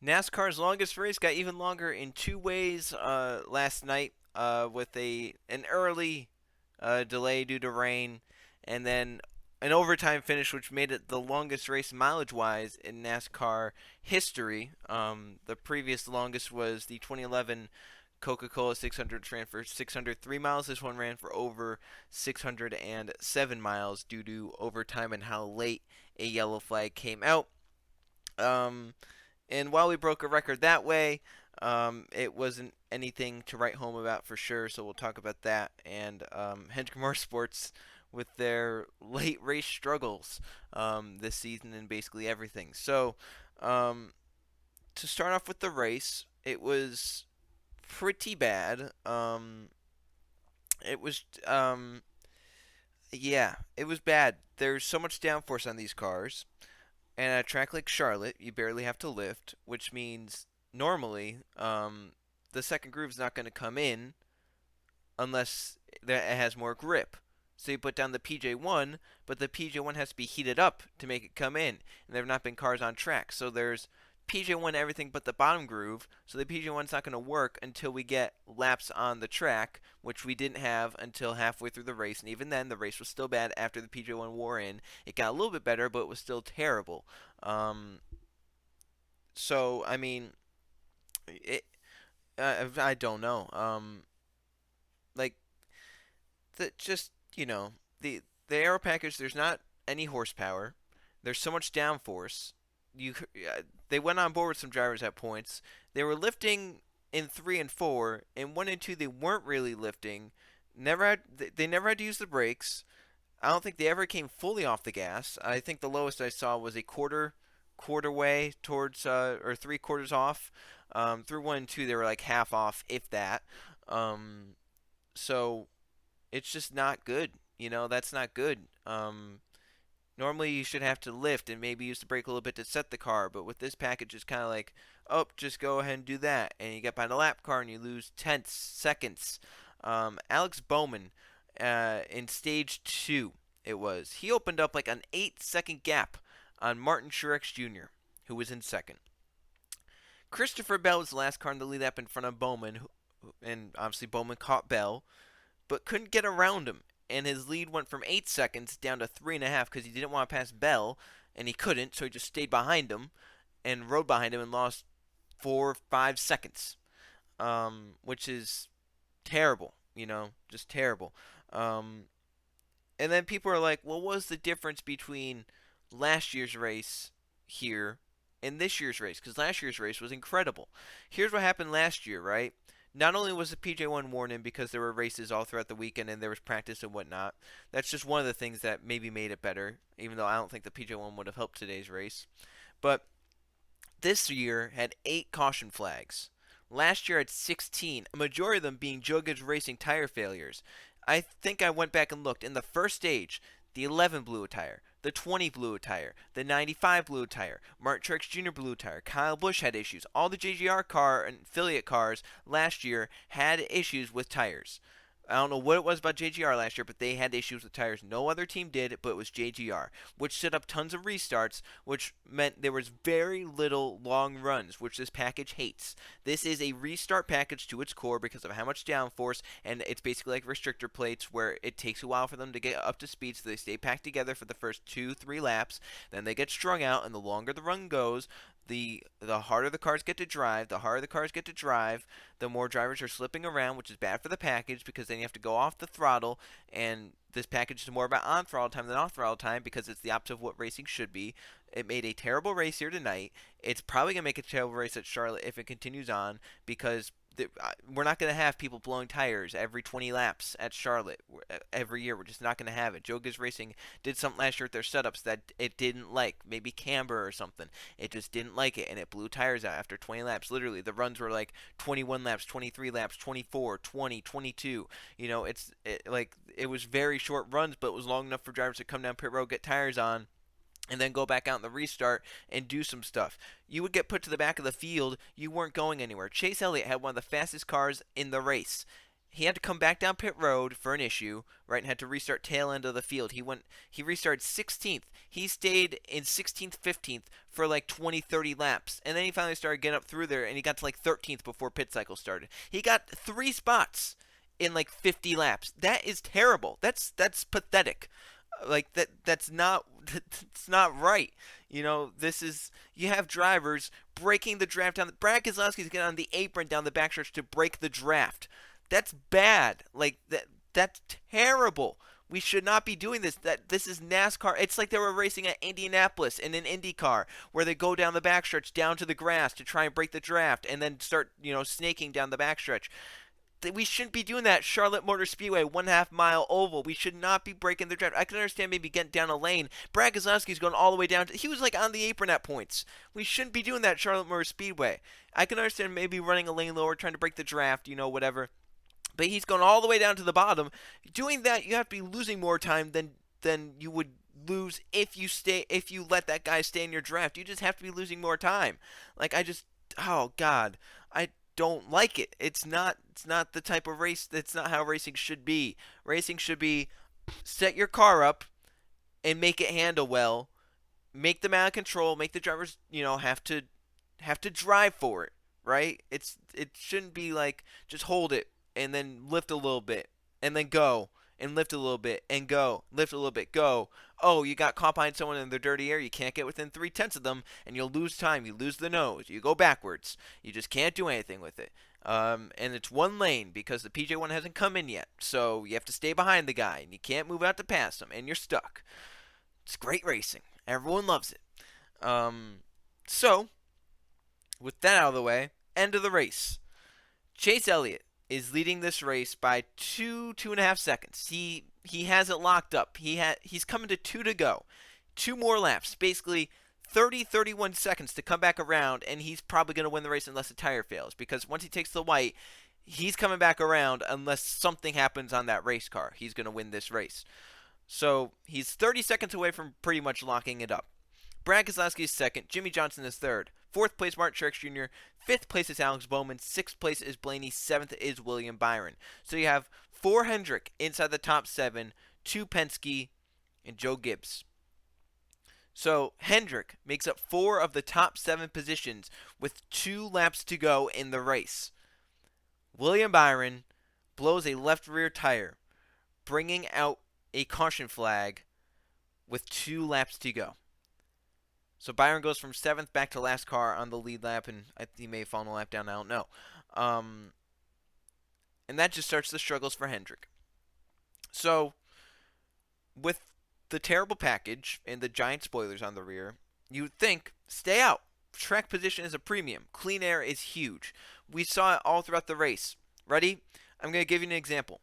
NASCAR's longest race got even longer in two ways last night with an early delay due to rain, and then an overtime finish, which made it the longest race mileage-wise in NASCAR history. The previous longest was the 2011 Coca-Cola 600, which ran for 603 miles. This one ran for over 607 miles due to overtime and how late a yellow flag came out. Um, and while we broke a record that way, it wasn't anything to write home about for sure. So we'll talk about that and Hendrick Motorsports with their late race struggles this season and basically everything. So um, to start off with the race, it was pretty bad. It was yeah, it was bad. There's so much downforce on these cars. And at a track like Charlotte, you barely have to lift, which means normally the second groove's not going to come in unless it has more grip. So you put down the PJ1, but the PJ1 has to be heated up to make it come in. And there have not been cars on track. So there's PJ1 everything but the bottom groove. So the PJ1's not going to work until we get laps on the track, which we didn't have until halfway through the race. And even then, the race was still bad after the PJ1 wore in. It got a little bit better, but it was still terrible. Um, so, I mean, it, I don't know. Like, just the aero package. There's not any horsepower. There's so much downforce. You they went on board with some drivers at points. They were lifting in 3 and 4. In 1 and 2, they weren't really lifting. They never had to use the brakes. I don't think they ever came fully off the gas. I think the lowest I saw was a quarter way towards or 3/4 off. Through 1 and 2, they were like half off, if that. Um, so it's just not good. That's not good. Normally you should have to lift and maybe use the brake a little bit to set the car, but with this package it's kind of like, oh, just go ahead and do that, and you get behind a lap car and you lose tenths, seconds. Alex Bowman, in stage two, he opened up like an 8 second gap on Martin Truex Jr., who was in second. Christopher Bell was the last car in the lead up in front of Bowman, and obviously Bowman caught Bell, but couldn't get around him. And his lead went from 8 seconds down to 3.5 because he didn't want to pass Bell, and he couldn't, so he just stayed behind him and rode behind him and lost 4 or 5 seconds, which is terrible, just terrible. Um, and then people are like, well, what was the difference between last year's race here and this year's race? Because last year's race was incredible. Here's what happened last year, right? Not only was the PJ1 worn in because there were races all throughout the weekend and there was practice and whatnot. That's just one of the things that maybe made it better, even though I don't think the PJ1 would have helped today's race. But this year had 8 caution flags. Last year had 16, a majority of them being Joe Gibbs Racing tire failures. I think I went back and looked. In the first stage, the 11 blew a tire, the 20 blew a tire, the 95 blew a tire, Martin Truex Jr. blew a tire, Kyle Busch had issues. All the JGR car and affiliate cars last year had issues with tires. I don't know what it was about JGR last year, but they had issues with tires. No other team did, but it was JGR, which set up tons of restarts, which meant there was very little long runs, which this package hates. This is a restart package to its core because of how much downforce, and it's basically like restrictor plates where it takes a while for them to get up to speed, so they stay packed together for the first 2, 3 laps. Then they get strung out, and the longer the run goes, the harder the cars get to drive. The harder the cars get to drive, the more drivers are slipping around, which is bad for the package because then you have to go off the throttle. And this package is more about on throttle time than off throttle time because it's the opposite of what racing should be. It made a terrible race here tonight. It's probably gonna make a terrible race at Charlotte if it continues on because we're not going to have people blowing tires every 20 laps at Charlotte every year. We're just not going to have it. Joe Gibbs Racing did something last year with their setups that it didn't like. Maybe camber or something. It just didn't like it, and it blew tires out after 20 laps. Literally, the runs were like 21 laps, 23 laps, 24, 20, 22. It was very short runs, but it was long enough for drivers to come down pit road, get tires on, and then go back out in the restart and do some stuff. You would get put to the back of the field. You weren't going anywhere. Chase Elliott had one of the fastest cars in the race. he had to come back down pit road for an issue, right, and had to restart tail end of the field. He restarted 16th. He stayed in 16th, 15th for like 20, 30 laps, and then he finally started getting up through there, and he got to like 13th before pit cycle started. He got 3 spots in like 50 laps. That is terrible. That's pathetic. Like that's not that's not right. You know, this is you have drivers breaking the draft down. Brad Keselowski's getting on the apron down the backstretch to break the draft. That's bad. Like that's terrible. We should not be doing this. That this is NASCAR. It's like they were racing at Indianapolis in an Indy car where they go down the backstretch down to the grass to try and break the draft and then start, snaking down the backstretch. We shouldn't be doing that. Charlotte Motor Speedway, 1.5 mile oval. We should not be breaking the draft. I can understand maybe getting down a lane. Brad Keselowski's going all the way down. He was like on the apron at points. We shouldn't be doing that, Charlotte Motor Speedway. I can understand maybe running a lane lower, trying to break the draft, whatever. But he's going all the way down to the bottom. Doing that, you have to be losing more time than you would lose if you let that guy stay in your draft. You just have to be losing more time. Oh God, I don't like it. It's not the type of race. That's not how racing should be. Racing should be set your car up and make it handle well. Make them out of control. Make the drivers, have to drive for it, right? It shouldn't be like just hold it and then lift a little bit and then go and lift a little bit and go, lift a little bit, go. Oh, you got caught behind someone in the dirty air. You can't get within 3/10 of them, and you'll lose time. You lose the nose. You go backwards. You just can't do anything with it. And it's one lane because the PJ1 hasn't come in yet. So you have to stay behind the guy, and you can't move out to pass him, and you're stuck. It's great racing. Everyone loves it. So, with that out of the way, end of the race. Chase Elliott is leading this race by 2.5 seconds. He has it locked up. He's coming to 2 to go. 2 more laps, basically 31 seconds to come back around, and he's probably going to win the race unless the tire fails, because once he takes the white, he's coming back around unless something happens on that race car. He's going to win this race. So he's 30 seconds away from pretty much locking it up. Brad Keselowski is second. Jimmy Johnson is third. Fourth place, Martin Truex Jr. Fifth place is Alex Bowman. Sixth place is Blaney. Seventh is William Byron. So you have 4 Hendrick inside the top 7, 2 Penske, and Joe Gibbs. So Hendrick makes up 4 of the top 7 positions with 2 laps to go in the race. William Byron blows a left rear tire, bringing out a caution flag with 2 laps to go. So Byron goes from 7th back to last car on the lead lap, and he may have fallen a lap down, I don't know. And that just starts the struggles for Hendrick. So, with the terrible package and the giant spoilers on the rear, you'd think, stay out. Track position is a premium. Clean air is huge. We saw it all throughout the race. Ready? I'm going to give you an example.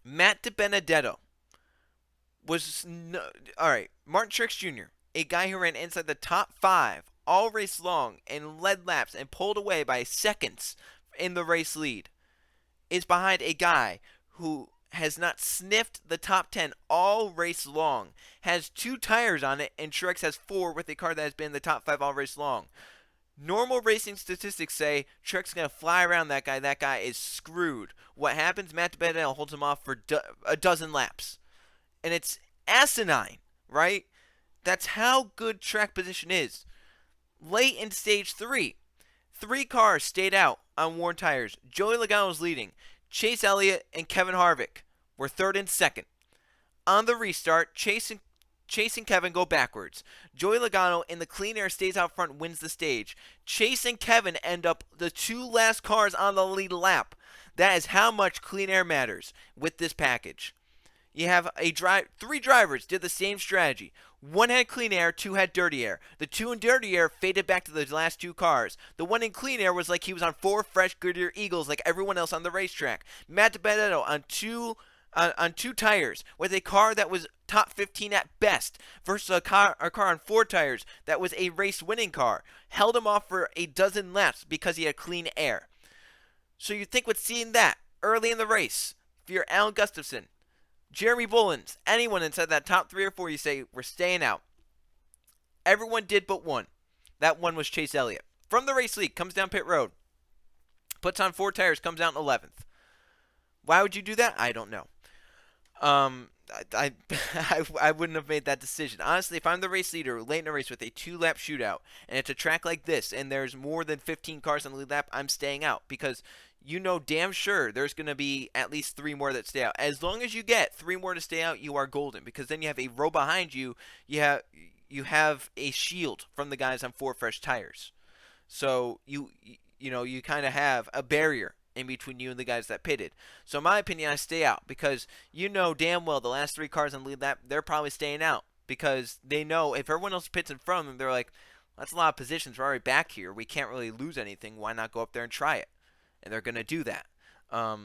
Matt DiBenedetto was... Alright, Martin Truex Jr., a guy who ran inside the top 5 all race long and led laps and pulled away by seconds in the race lead, is behind a guy who has not sniffed the top 10 all race long, has 2 tires on it, and Truex has 4 with a car that has been in the top 5 all race long. Normal racing statistics say Truex is going to fly around that guy. That guy is screwed. What happens? Matt DiBenedetto holds him off for a dozen laps. And it's asinine, right? That's how good track position is. Late in stage 3, 3 cars stayed out on worn tires. Joey Logano was leading. Chase Elliott and Kevin Harvick were 3rd and 2nd. On the restart, Chase and Kevin go backwards. Joey Logano in the clean air stays out front, wins the stage. Chase and Kevin end up the 2 last cars on the lead lap. That is how much clean air matters with this package. You have 3 drivers did the same strategy. 1 had clean air, 2 had dirty air. The 2 in dirty air faded back to the last 2 cars. The 1 in clean air was like he was on 4 fresh Goodyear Eagles like everyone else on the racetrack. Matt DiBenedetto on 2 tires with a car that was top 15 at best versus a car on 4 tires that was a race-winning car. Held him off for a dozen laps because he had clean air. So you think with seeing that early in the race, if you're Alan Gustafson, Jeremy Bullins, anyone inside that top 3 or 4, you say, we're staying out. Everyone did but one. That one was Chase Elliott. From the race lead, comes down pit road. Puts on 4 tires, comes out in 11th. Why would you do that? I don't know. I wouldn't have made that decision. Honestly, if I'm the race leader late in a race with a 2-lap shootout and it's a track like this and there's more than 15 cars on the lead lap, I'm staying out because you know damn sure there's going to be at least 3 more that stay out. As long as you get 3 more to stay out, you are golden because then you have a row behind you. You have a shield from the guys on 4 fresh tires. So you kind of have a barrier in between you and the guys that pitted. So in my opinion, I stay out because you know damn well the last 3 cars on the lead lap, they're probably staying out because they know if everyone else pits in front of them, they're like, that's a lot of positions. We're already back here. We can't really lose anything. Why not go up there and try it? And they're going to do that.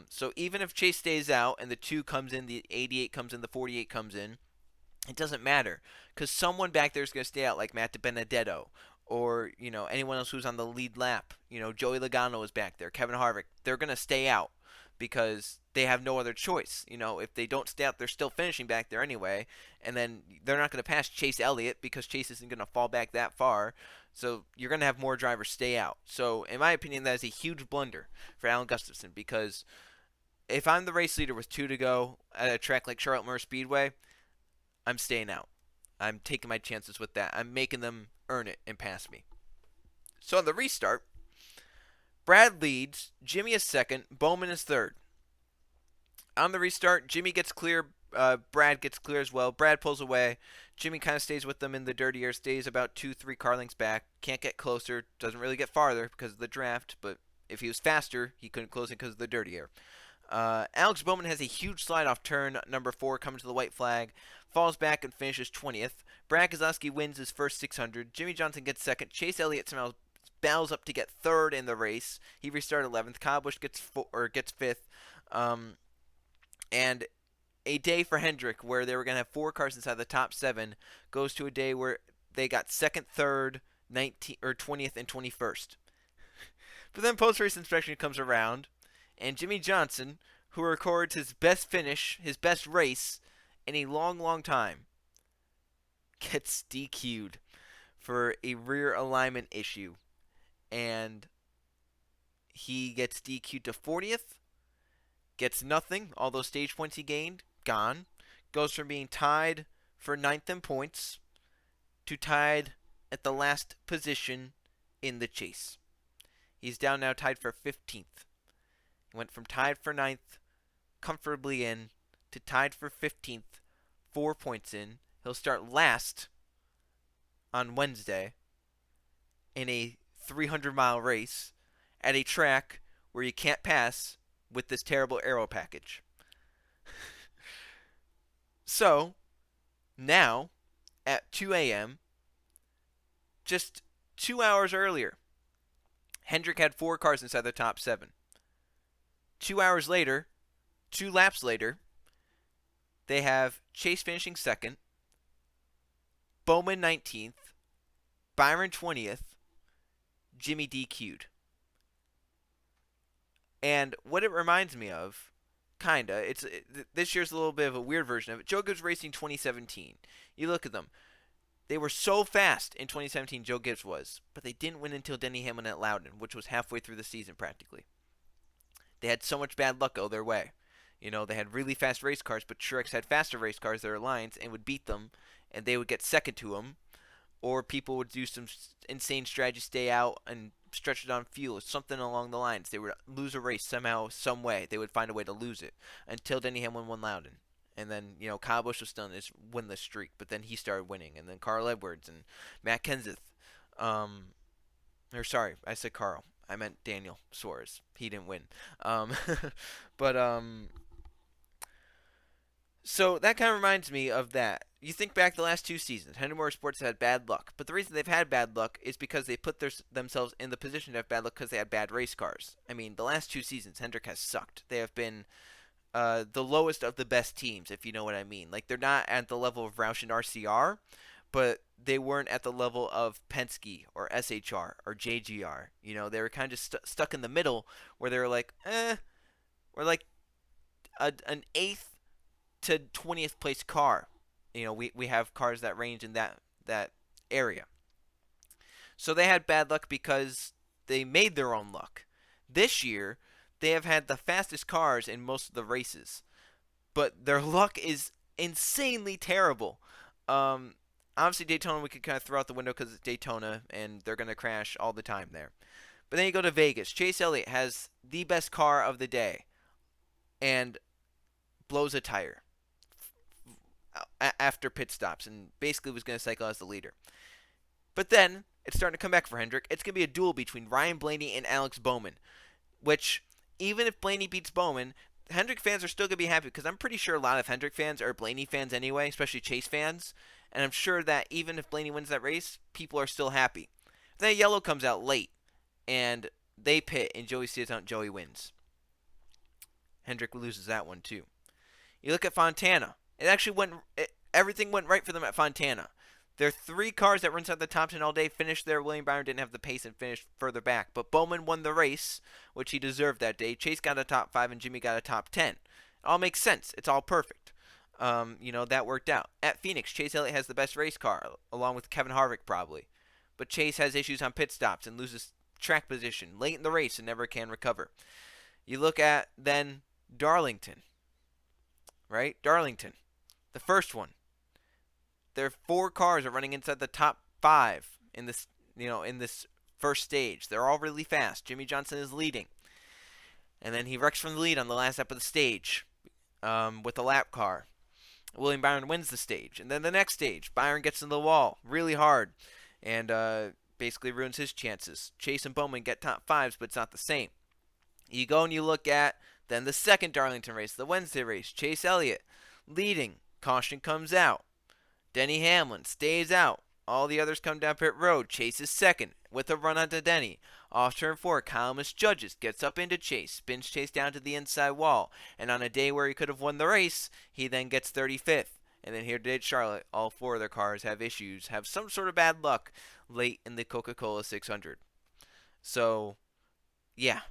So even if Chase stays out and the 2 comes in, the 88 comes in, the 48 comes in, it doesn't matter because someone back there is going to stay out, like Matt DiBenedetto or anyone else who's on the lead lap. Joey Logano is back there, Kevin Harvick. They're going to stay out because they have no other choice. If they don't stay out, they're still finishing back there anyway, and then they're not going to pass Chase Elliott because Chase isn't going to fall back that far. So you're going to have more drivers stay out. So in my opinion, that is a huge blunder for Alan Gustafson because if I'm the race leader with 2 to go at a track like Charlotte Moore Speedway, I'm staying out. I'm taking my chances with that. I'm making them earn it and pass me. So on the restart, Brad leads, Jimmy is second, Bowman is third. On the restart, Jimmy gets clear, Brad gets clear as well. Brad pulls away. Jimmy kind of stays with them in the dirty air, stays about 2-3 car lengths back. Can't get closer, doesn't really get farther because of the draft, but if he was faster, he couldn't close it because of the dirty air. Alex Bowman has a huge slide off turn number 4 coming to the white flag, falls back and finishes 20th. Brad Keselowski wins his first 600. Jimmy Johnson gets second. Chase Elliott somehow battles up to get third in the race. He restarted 11th. Kyle Busch gets fifth. And a day for Hendrick where they were going to have 4 cars inside the top 7 goes to a day where they got second, third, 19th or 20th, and 21st. But then post-race inspection comes around, and Jimmy Johnson, who records his best finish, his best race in a long, long time, gets DQ'd for a rear alignment issue. And he gets DQ'd to 40th, gets nothing. All those stage points he gained, gone. Goes from being tied for 9th in points to tied at the last position in the chase. He's down now tied for 15th. Went from tied for 9th, comfortably in, to tied for 15th, 4 points in. He'll start last on Wednesday in a 300-mile race at a track where you can't pass with this terrible aero package. So, now, at 2 a.m., just 2 hours earlier, Hendrick had 4 cars inside the top 7. 2 hours later, 2 laps later, they have Chase finishing second, Bowman 19th, Byron 20th, Jimmy DQ'd. And what it reminds me of, kinda, this year's a little bit of a weird version of it. Joe Gibbs Racing 2017. You look at them. They were so fast in 2017, Joe Gibbs was, but they didn't win until Denny Hamlin at Loudon, which was halfway through the season practically. They had so much bad luck go their way. They had really fast race cars, but Truex had faster race cars, their alliance, and would beat them, and they would get second to them, or people would do some insane strategy, stay out, and stretch it on fuel, something along the lines. They would lose a race somehow, some way. They would find a way to lose it, until Denny Hamlin won Loudon. And then, Kyle Busch was still in his winless streak, but then he started winning, and then Carl Edwards and Matt Kenseth. Or sorry, I said Carl. I meant Daniel Suarez. He didn't win. But so that kind of reminds me of that. You think back the last 2 seasons, Hendrick Motorsports had bad luck. But the reason they've had bad luck is because they put themselves in the position to have bad luck because they had bad race cars. I mean, the last 2 seasons, Hendrick has sucked. They have been the lowest of the best teams, if you know what I mean. Like, they're not at the level of Roush and RCR, but they weren't at the level of Penske or SHR or JGR. They were kind of stuck in the middle where they were like, we're like an 8th to 20th place car. We have cars that range in that area. So they had bad luck because they made their own luck. This year, they have had the fastest cars in most of the races, but their luck is insanely terrible. Um, Obviously, Daytona we could kind of throw out the window because it's Daytona and they're going to crash all the time there. But then you go to Vegas. Chase Elliott has the best car of the day and blows a tire after pit stops and basically was going to cycle as the leader. But then it's starting to come back for Hendrick. It's going to be a duel between Ryan Blaney and Alex Bowman, which even if Blaney beats Bowman, Hendrick fans are still going to be happy because I'm pretty sure a lot of Hendrick fans are Blaney fans anyway, especially Chase fans. And I'm sure that even if Blaney wins that race, people are still happy. Then yellow comes out late, and they pit, and Joey steers out, and Joey wins. Hendrick loses that one too. You look at Fontana. Everything went right for them at Fontana. There are three cars that were inside the top 10 all day finished there. William Byron didn't have the pace and finished further back. But Bowman won the race, which he deserved that day. Chase got a top 5 and Jimmy got a top 10. It all makes sense. It's all perfect. That worked out. At Phoenix, Chase Elliott has the best race car, along with Kevin Harvick probably. But Chase has issues on pit stops and loses track position late in the race and never can recover. You look at then Darlington, right? Darlington, the first one. There are four cars are running inside the top 5 in this first stage. They're all really fast. Jimmy Johnson is leading, and then he wrecks from the lead on the last lap of the stage with a lap car. William Byron wins the stage, and then the next stage, Byron gets in the wall really hard, and basically ruins his chances. Chase and Bowman get top 5s, but it's not the same. You go and you look at then the second Darlington race, the Wednesday race. Chase Elliott leading. Caution comes out. Denny Hamlin stays out. All the others come down pit road. Chase is second with a run onto Denny. Off turn 4, Kyle misjudges, gets up into Chase, spins Chase down to the inside wall. And on a day where he could have won the race, he then gets 35th. And then here today at Charlotte, all 4 of their cars have issues, have some sort of bad luck late in the Coca-Cola 600. So, yeah,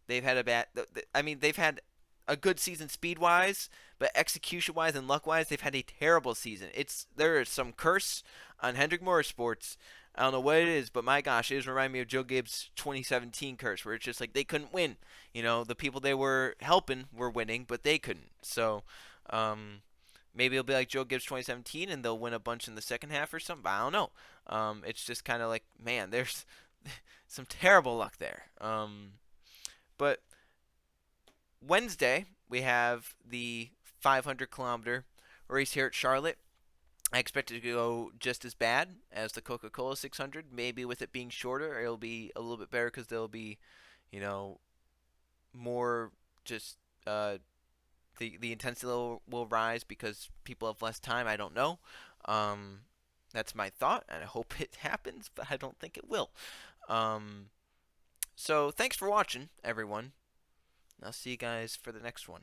they've had a bad. They've had a good season speed-wise, but execution-wise and luck-wise, they've had a terrible season. There is some curse on Hendrick Motorsports. I don't know what it is, but my gosh, it just reminded me of Joe Gibbs' 2017 curse, where it's just like they couldn't win. The people they were helping were winning, but they couldn't. So, maybe it'll be like Joe Gibbs 2017, and they'll win a bunch in the second half or something. I don't know. It's just kind of like, man, there's some terrible luck there. But Wednesday, we have the 500-kilometer race here at Charlotte. I expect it to go just as bad as the Coca-Cola 600. Maybe with it being shorter, it'll be a little bit better because there'll be, more just the intensity will rise because people have less time. I don't know. That's my thought, and I hope it happens, but I don't think it will. So thanks for watching, everyone. I'll see you guys for the next one.